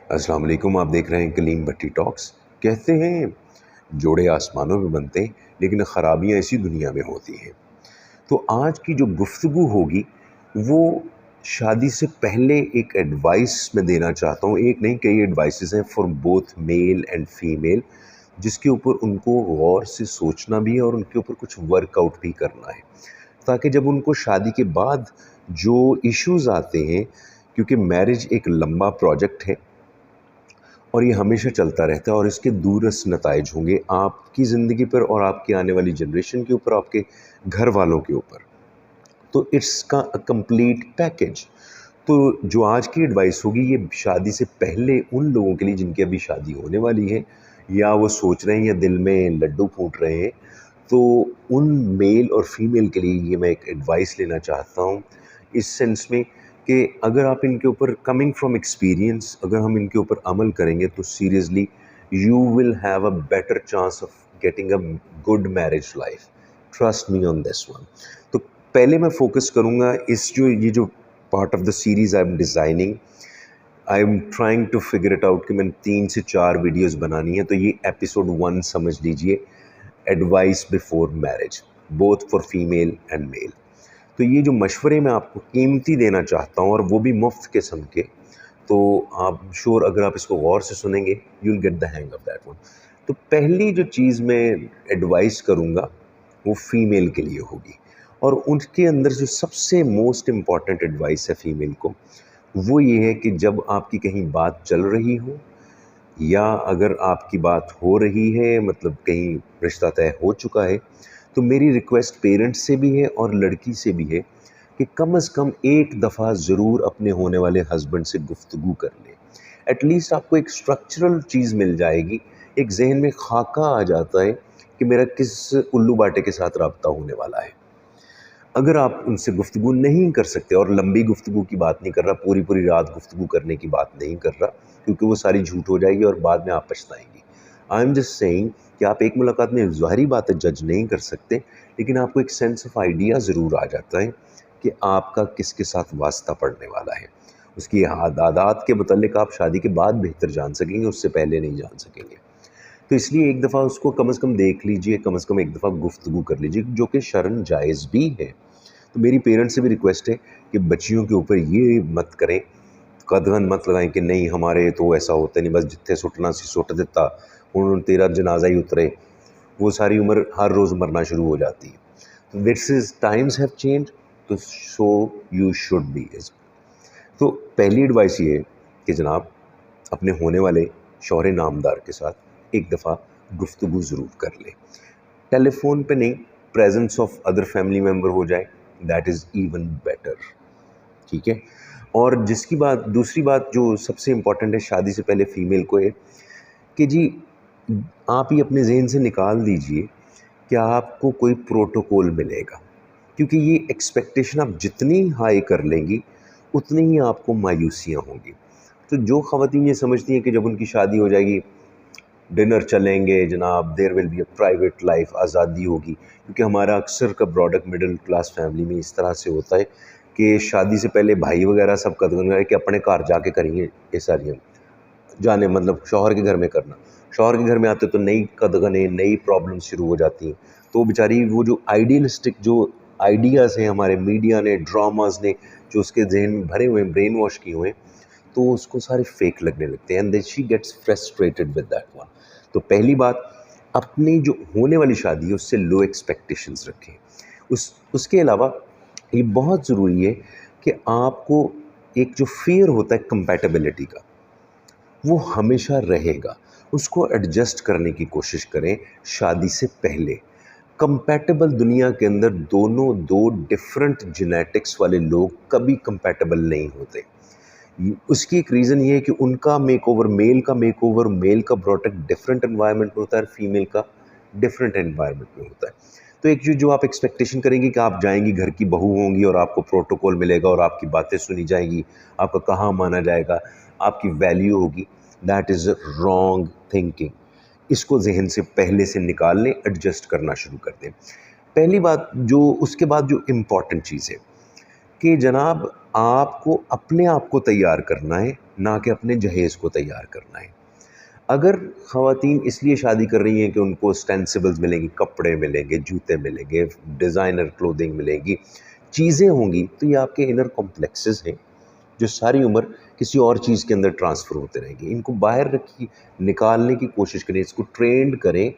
अस्सलाम वालेकुम। आप देख रहे हैं कलीम भट्टी टॉक्स। कहते हैं जोड़े आसमानों में बनते हैं, लेकिन ख़राबियाँ इसी दुनिया में होती हैं। तो आज की जो गुफ्तगू होगी वो शादी से पहले एक एडवाइस मैं देना चाहता हूँ। एक नहीं, कई एडवाइसेस हैं for both male and female, जिसके ऊपर उनको गौर से सोचना भी है और उनके ऊपर कुछ वर्कआउट भी करना है, ताकि जब उनको शादी के बाद जो इश्यूज़ आते हैं, क्योंकि मैरिज एक लंबा प्रोजेक्ट है और ये हमेशा चलता रहता है और इसके दूरस्थ नताइज होंगे आपकी ज़िंदगी पर और आपकी आने वाली जनरेशन के ऊपर, आपके घर वालों के ऊपर। तो इट्स का कंप्लीट पैकेज। तो जो आज की एडवाइस होगी ये शादी से पहले उन लोगों के लिए जिनकी अभी शादी होने वाली है, या वो सोच रहे हैं या दिल में लड्डू फूट रहे हैं, तो उन मेल और फीमेल के लिए ये मैं एक एडवाइस लेना चाहता हूँ, इस सेंस में कि अगर आप इनके ऊपर, कमिंग फ्रॉम एक्सपीरियंस, अगर हम इनके ऊपर अमल करेंगे तो seriously you will have a better chance of getting a good marriage life. Trust me on this one. तो पहले मैं फोकस करूँगा इस जो ये जो part of the series I am designing, I am trying to figure it out कि मैंने 3 से 4 वीडियोज़ बनानी है। तो ये एपिसोड 1 समझ लीजिए, advice before marriage, both for female and male. तो ये जो मशवरे मैं आपको कीमती देना चाहता हूँ और वो भी मुफ्त किस्म के, तो आप श्योर अगर आप इसको गौर से सुनेंगे you will get the hang of that one. तो पहली जो चीज़ मैं एडवाइस करूँगा वो फीमेल के लिए होगी, और उनके अंदर जो सबसे मोस्ट इम्पॉर्टेंट एडवाइस है फीमेल को, वो ये है कि जब आपकी कहीं बात चल रही हो या अगर आपकी बात हो रही है, मतलब कहीं रिश्ता तय हो चुका है, तो मेरी रिक्वेस्ट पेरेंट्स से भी है और लड़की से भी है कि कम से कम एक दफ़ा ज़रूर अपने होने वाले हस्बैंड से गुफ्तगू कर लें। एटलीस्ट आपको एक स्ट्रक्चरल चीज़ मिल जाएगी, एक जहन में खाका आ जाता है कि मेरा किस उल्लू बाटे के साथ रब्ता होने वाला है। अगर आप उनसे गुफ्तगू नहीं कर सकते, और लंबी गुफ्तगू की बात नहीं कर रहा, पूरी पूरी रात गुफ्तगू करने की बात नहीं कर रहा, क्योंकि वो सारी झूठ हो जाएगी और बाद में आप पछताएंगी। आई एम जस्ट सेइंग कि आप एक मुलाकात में ज़ाहिरी बात है जज नहीं कर सकते, लेकिन आपको एक सेंस ऑफ आइडिया ज़रूर आ जाता है कि आपका किसके साथ वास्ता पड़ने वाला है। उसकी आदात के मुतल्लिक आप शादी के बाद बेहतर जान सकेंगे, उससे पहले नहीं जान सकेंगे। तो इसलिए एक दफ़ा उसको कम से कम देख लीजिए, कम से कम एक दफ़ा गुफ्तगू कर लीजिए, जो कि शरन जायज़ भी है। तो मेरी पेरेंट्स से भी रिक्वेस्ट है कि बच्चियों के ऊपर ये मत करें, कदगन मत लगाएं कि नहीं हमारे तो ऐसा होता नहीं, बस जिथे सुटना सी सुट दिता, हुण तेरा जनाजा ही उतरे। वो सारी उम्र हर रोज़ मरना शुरू हो जाती है। तो this is times have change, तो so you should be is. तो पहली एडवाइस ये है कि जनाब अपने होने वाले शौहरे नामदार के साथ एक दफ़ा गुफ्तगू ज़रूर कर लें। टेलीफोन पे नहीं, presence of other family member हो जाए, दैट इज़ इवन बेटर। ठीक है। और जिसकी बात, दूसरी बात जो सबसे इम्पॉर्टेंट है शादी से पहले फ़ीमेल को है कि जी आप ये अपने जहन से निकाल दीजिए कि आपको कोई प्रोटोकॉल मिलेगा, क्योंकि ये एक्सपेक्टेशन आप जितनी हाई कर लेंगी उतनी ही आपको मायूसियाँ होंगी। तो जो ख़वातीन ये समझती हैं कि जब उनकी शादी हो जाएगी डिनर चलेंगे जनाब, there will be a private life, आज़ादी होगी, क्योंकि हमारा अक्सर का प्रोडक्ट मिडिल क्लास फैमिली में इस तरह से होता है कि शादी से पहले भाई वगैरह सब कदम है कि अपने घर जाके करेंगे ये सारी जाने, मतलब शौहर के घर में करना। शौहर के घर में आते तो नई कदगनें, नई प्रॉब्लम शुरू हो जाती हैं। तो बेचारी वो जो आइडियलिस्टिक जो आइडियाज़ हैं हमारे मीडिया ने, ड्रामाज़ ने जो उसके जहन में भरे हुए हैं, ब्रेन वॉश किए हुए हैं, तो उसको सारे फेक लगने लगते हैं and then she gets frustrated with that one. तो पहली बात, अपनी जो होने वाली शादी है उससे लो एक्सपेक्टेशंस रखें। उसके अलावा ये बहुत ज़रूरी है कि आपको एक जो फ़ियर होता है कंपैटिबिलिटी का, वो हमेशा रहेगा। उसको एडजस्ट करने की कोशिश करें शादी से पहले। कंपैटिबल दुनिया के अंदर दोनों दो डिफरेंट जेनेटिक्स वाले लोग कभी कंपैटिबल नहीं होते। उसकी एक रीज़न ये है कि उनका मेकओवर, मेल का प्रोडक्ट डिफरेंट एनवायरनमेंट में होता है और फीमेल का डिफरेंट एनवायरनमेंट में होता है। तो एक जो आप एक्सपेक्टेशन करेंगे कि आप जाएंगी, घर की बहू होंगी और आपको प्रोटोकॉल मिलेगा और आपकी बातें सुनी जाएंगी, आपका कहाँ माना जाएगा, आपकी वैल्यू होगी, दैट इज़ रॉन्ग थिंकिंग। इसको जहन से पहले से निकाल लें, एडजस्ट करना शुरू कर दें। पहली बात जो, उसके बाद जो इम्पॉर्टेंट चीज़ है कि जनाब आपको अपने आप को तैयार करना है, ना कि अपने जहेज़ को तैयार करना है। अगर ख़वातीन इसलिए शादी कर रही हैं कि उनको स्टेंसिबल्स मिलेंगी, कपड़े मिलेंगे, जूते मिलेंगे, डिज़ाइनर क्लोथिंग मिलेगी, चीज़ें होंगी, तो ये आपके इनर कॉम्प्लेक्सेस हैं जो सारी उम्र किसी और चीज़ के अंदर ट्रांसफ़र होते रहेंगे। इनको बाहर रखिए, निकालने की कोशिश करें, इसको ट्रेंड करें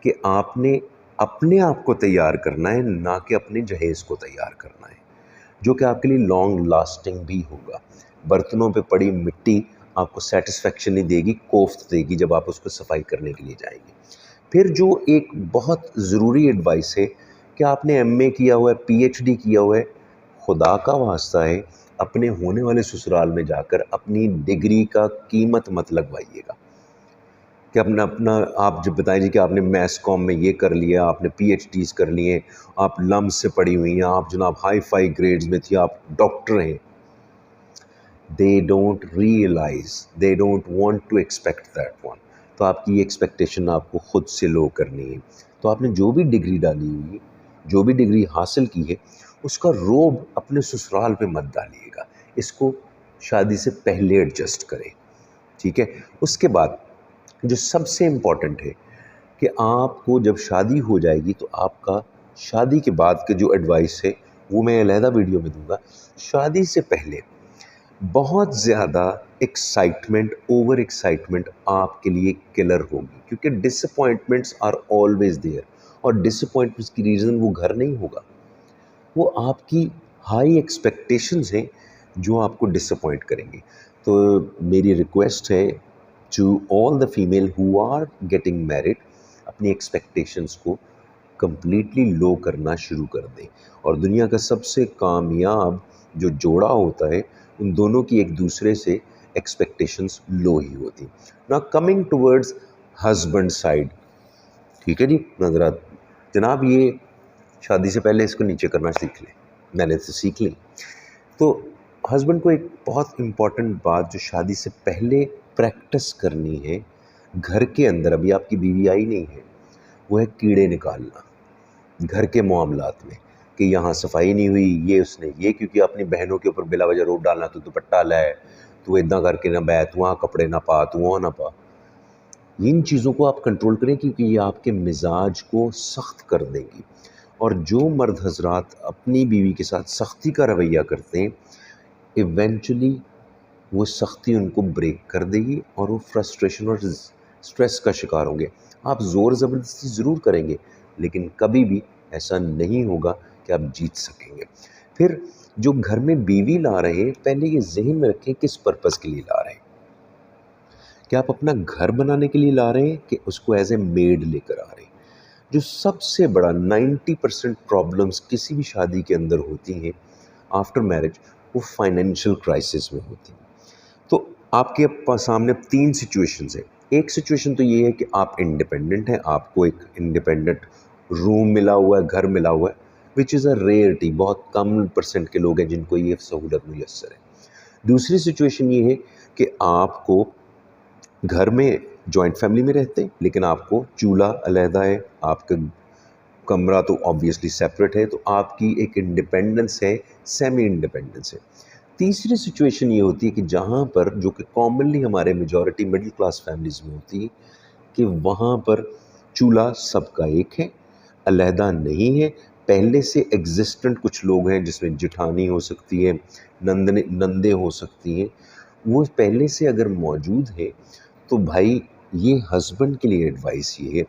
कि आपने अपने आप को तैयार करना है, ना कि अपने जहेज़ को तैयार करना है, जो कि आपके लिए लॉन्ग लास्टिंग भी होगा। बर्तनों पे पड़ी मिट्टी आपको सैटिस्फैक्शन नहीं देगी, कोफ्त देगी जब आप उसको सफाई करने के लिए जाएंगे। फिर जो एक बहुत ज़रूरी एडवाइस है कि आपने एमए किया हुआ है, पीएचडी किया हुआ है, खुदा का वास्ता है अपने होने वाले ससुराल में जाकर अपनी डिग्री का कीमत मत लगवाइएगा कि अपना अपना आप जब बताएं जी कि आपने मैस कॉम में ये कर लिया, आपने पीएचडीज कर लिए, आप लम्ब से पढ़ी हुई हैं, आप जनाब हाई फाई ग्रेड्स में थी, आप डॉक्टर हैं। They don't realize, they don't want to expect that one. तो आपकी एक्सपेक्टेशन आपको खुद से लो करनी है। तो आपने जो भी डिग्री डाली हुई है, जो भी डिग्री हासिल की है, उसका रोब अपने ससुराल पे मत डालिएगा, इसको शादी से पहले एडजस्ट करें, ठीक है। उसके बाद जो सबसे इम्पॉर्टेंट है कि आपको जब शादी हो जाएगी तो आपका शादी के बाद के जो एडवाइस है वो मैं अलहदा वीडियो में दूंगा। शादी से पहले बहुत ज़्यादा एक्साइटमेंट, ओवर एक्साइटमेंट आपके लिए किलर होगी, क्योंकि डिसअपॉइंटमेंट्स आर ऑलवेज देयर, और डिसअपॉइंटमेंट्स की रीज़न वो घर नहीं होगा, वो आपकी हाई एक्सपेक्टेशंस हैं जो आपको डिसअपॉइंट करेंगे। तो मेरी रिक्वेस्ट है to all the female who are getting married, अपनी एक्सपेक्टेशंस को कम्प्लीटली लो करना शुरू कर दें। और दुनिया का सबसे कामयाब जो जोड़ा होता है, उन दोनों की एक दूसरे से एक्सपेक्टेशंस लो ही होती। ना कमिंग टुवर्ड्स हस्बैंड साइड, ठीक है जी, नजरात जनाब, ये शादी से पहले इसको नीचे करना सीख लें, मैंने तो सीख ली। तो हस्बैंड को एक बहुत इम्पॉर्टेंट बात जो शादी से पहले प्रैक्टिस करनी है घर के अंदर, अभी आपकी बीवी आई नहीं है, वो है कीड़े निकालना घर के मामलात में, कि यहाँ सफाई नहीं हुई, ये उसने ये क्योंकि अपनी बहनों के ऊपर बिला वजह रोक डालना, तो दुपट्टा लाए, तू इतना करके ना बैठ, वहाँ कपड़े ना पा, तू वहाँ ना पा। इन चीज़ों को आप कंट्रोल करें, क्योंकि ये आपके मिजाज को सख्त कर देंगी। और जो मर्द हजरात अपनी बीवी के साथ सख्ती का रवैया करते हैं, इवेंचुअली वो सख्ती उनको ब्रेक कर देगी और वो फ्रस्ट्रेशन और स्ट्रेस का शिकार होंगे। आप ज़ोर ज़बरदस्ती ज़रूर करेंगे, लेकिन कभी भी ऐसा नहीं होगा कि आप जीत सकेंगे। फिर जो घर में बीवी ला रहे हैं, पहले ये ज़हन में रखें किस पर्पज़ के लिए ला रहे हैं। क्या आप अपना घर बनाने के लिए ला रहे हैं कि उसको एज ए मेड लेकर आ रहे हैं। जो सबसे बड़ा 90% प्रॉब्लम्स किसी भी शादी के अंदर होती हैं आफ्टर मैरिज, वो फाइनेंशियल क्राइसिस में होती हैं। तो आपके सामने 3 सिचुएशंस हैं। एक सिचुएशन तो ये है कि आप इंडिपेंडेंट हैं, आपको एक इंडिपेंडेंट रूम मिला हुआ है, घर मिला हुआ है, विच इज़ अ रेयरिटी, बहुत कम परसेंट के लोग हैं जिनको ये सहूलत मुयस्सर है। दूसरी सिचुएशन ये है कि आपको घर में जॉइंट फैमिली में रहते हैं, लेकिन आपको चूल्हा अलहदा है, आपका कमरा तो ऑब्वियसली सेपरेट है, तो आपकी एक इंडिपेंडेंस है, सेमी इंडिपेंडेंस है। तीसरी सिचुएशन ये होती है कि जहाँ पर, जो कि कॉमनली हमारे मेजॉरिटी मिडिल क्लास फैमिलीज़ में होती है, कि वहाँ पर चूल्हा सबका एक है, अलहदा नहीं है। पहले से एग्जिस्टेंट कुछ लोग हैं, जिसमें जिठानी हो सकती है, नंदे हो सकती हैं, वो पहले से अगर मौजूद है, तो भाई ये हस्बैंड के लिए एडवाइस ये है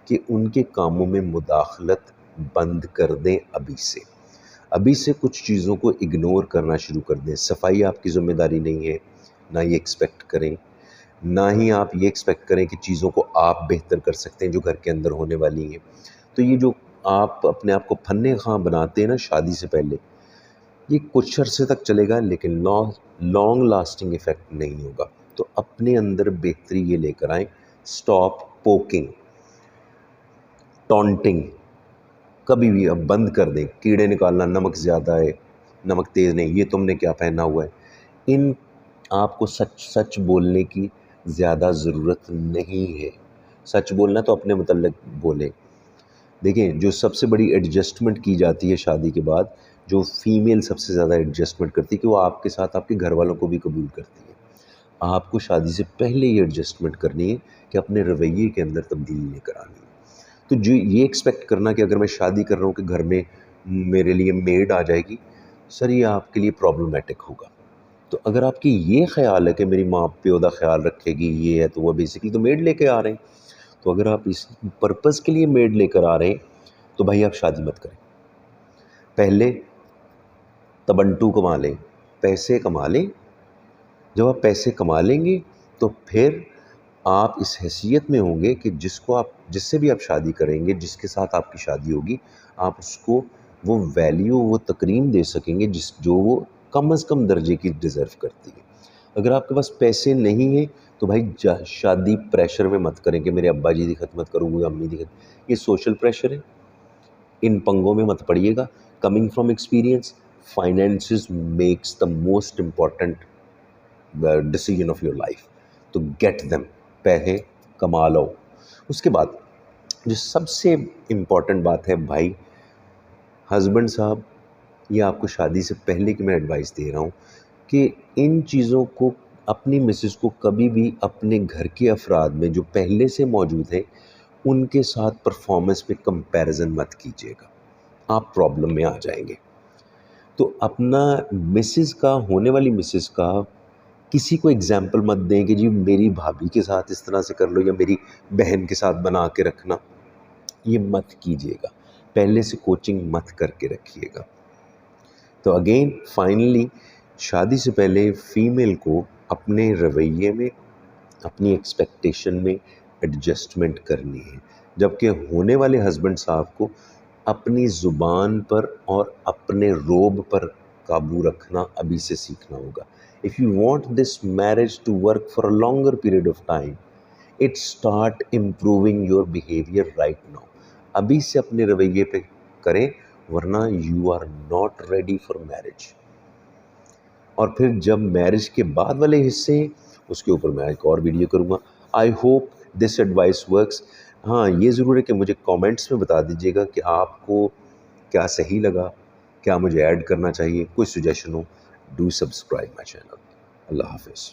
कि उनके कामों में मुदाखलत बंद कर दें अभी से। अभी से कुछ चीज़ों को इग्नोर करना शुरू कर दें। सफाई आपकी ज़िम्मेदारी नहीं है, ना ये एक्सपेक्ट करें, ना ही आप ये एक्सपेक्ट करें कि चीज़ों को आप बेहतर कर सकते हैं जो घर के अंदर होने वाली हैं। तो ये जो आप अपने आप को फन्ने खां बनाते हैं ना शादी से पहले, ये कुछ अरसे तक चलेगा, लेकिन लॉन्ग लास्टिंग इफ़ेक्ट नहीं होगा। तो अपने अंदर बेहतरी ये लेकर आएँ, स्टॉप पोकिंग, टॉन्टिंग, कभी भी अब बंद कर दें। कीड़े निकालना, नमक ज़्यादा है, नमक तेज़ नहीं, ये तुमने क्या पहना हुआ है, इन आपको सच सच बोलने की ज़्यादा ज़रूरत नहीं है। सच बोलना तो अपने मतलब बोलें। देखिए, जो सबसे बड़ी एडजस्टमेंट की जाती है शादी के बाद, जो फीमेल सबसे ज़्यादा एडजस्टमेंट करती है कि वो आपके साथ आपके घर वालों को भी कबूल करती है। आपको शादी से पहले ये एडजस्टमेंट करनी है कि अपने रवैये के अंदर तब्दीली लेकर आनी है। तो जो ये एक्सपेक्ट करना कि अगर मैं शादी कर रहा हूँ कि घर में मेरे लिए मेड आ जाएगी, सर ये आपके लिए प्रॉब्लमैटिक होगा। तो अगर आपकी ये ख़्याल है कि मेरी माँ प्यो का ख्याल रखेगी ये है, तो वह बेसिकली तो मेड लेके आ रहे हैं। तो अगर आप इस पर्पज़ के लिए मेड लेकर आ रहे हैं तो भाई आप शादी मत करें। पहले तबंटू कमा लें, पैसे कमा लें। जब आप पैसे कमा लेंगे तो फिर आप इस हैसियत में होंगे कि जिससे भी आप शादी करेंगे, जिसके साथ आपकी शादी होगी, आप उसको वो वैल्यू, वो तकरीम दे सकेंगे जो वो कम से कम दर्जे की डिज़र्व करती है। अगर आपके पास पैसे नहीं हैं तो भाई शादी प्रेशर में मत करें कि मेरे अब्बा जी की खिदमत करूँगा, अम्मी की खिदमत। ये सोशल प्रेशर है, इन पंगों में मत पड़िएगा। Coming from experience, finances makes the most important decision of your life. तो गेट देम, पैसे कमा लो। उसके बाद जो सबसे इम्पॉर्टेंट बात है भाई, हस्बैंड साहब, ये आपको शादी से पहले की मैं एडवाइस दे रहा हूँ कि इन चीज़ों को, अपनी मिसेस को कभी भी अपने घर के अफराद में जो पहले से मौजूद हैं उनके साथ परफॉर्मेंस में कंपैरिजन मत कीजिएगा, आप प्रॉब्लम में आ जाएंगे। तो अपना मिसेस का, होने वाली मिसेस का किसी को एग्जाम्पल मत दें कि जी मेरी भाभी के साथ इस तरह से कर लो या मेरी बहन के साथ बना के रखना, ये मत कीजिएगा। पहले से कोचिंग मत करके रखिएगा। तो अगेन फाइनली, शादी से पहले फ़ीमेल को अपने रवैये में, अपनी एक्सपेक्टेशन में एडजस्टमेंट करनी है, जबकि होने वाले हस्बैंड साहब को अपनी ज़ुबान पर और अपने रोब पर काबू रखना अभी से सीखना होगा। If you want this marriage to work for a longer period of time, it start improving your behaviour right now. अभी से अपने रवैये पे करें, वरना you are not ready for marriage. और फिर जब मैरिज के बाद वाले हिस्से हैं उसके ऊपर मैं एक और वीडियो करूँगा। I hope this advice works. हाँ, ये ज़रूर है कि मुझे कमेंट्स में बता दीजिएगा कि आपको क्या सही लगा, क्या मुझे ऐड करना चाहिए, कोई सजेशन हो। Do subscribe my channel. अल्लाह हाफिज़।